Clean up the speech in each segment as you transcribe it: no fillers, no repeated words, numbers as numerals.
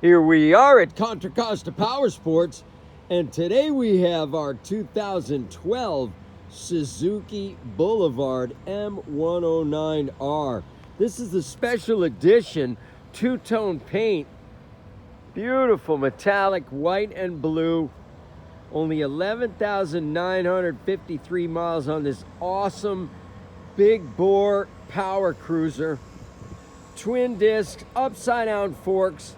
Here we are at Contra Costa Powersports, and today we have our 2012 Suzuki Boulevard M109R. This is the special edition two-tone paint, beautiful metallic white and blue. Only 11,953 miles on this awesome big bore power cruiser. Twin discs, upside down forks.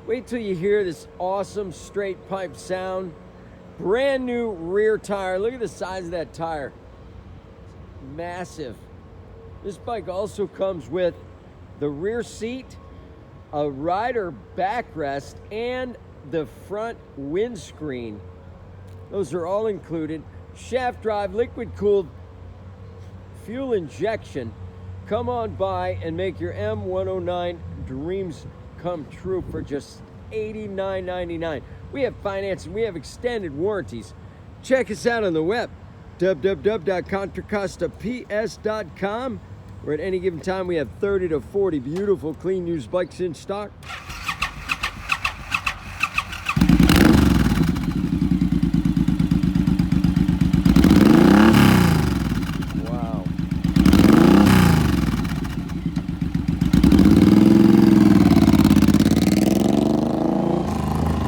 Wait till you hear this awesome straight pipe sound. Brand new rear tire. Look at the size of that tire. Massive. This bike also comes with the rear seat, a rider backrest, and the front windscreen. Those are all included. Shaft drive, liquid cooled, fuel injection. Come on by and make your M109 dreams come true for just $89.99. We have financing, we have extended warranties. Check us out on the web, www.contracostaps.com, where at any given time we have 30 to 40 beautiful clean used bikes in stock. Wow.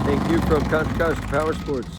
Thank you from Contra Costa Powersports.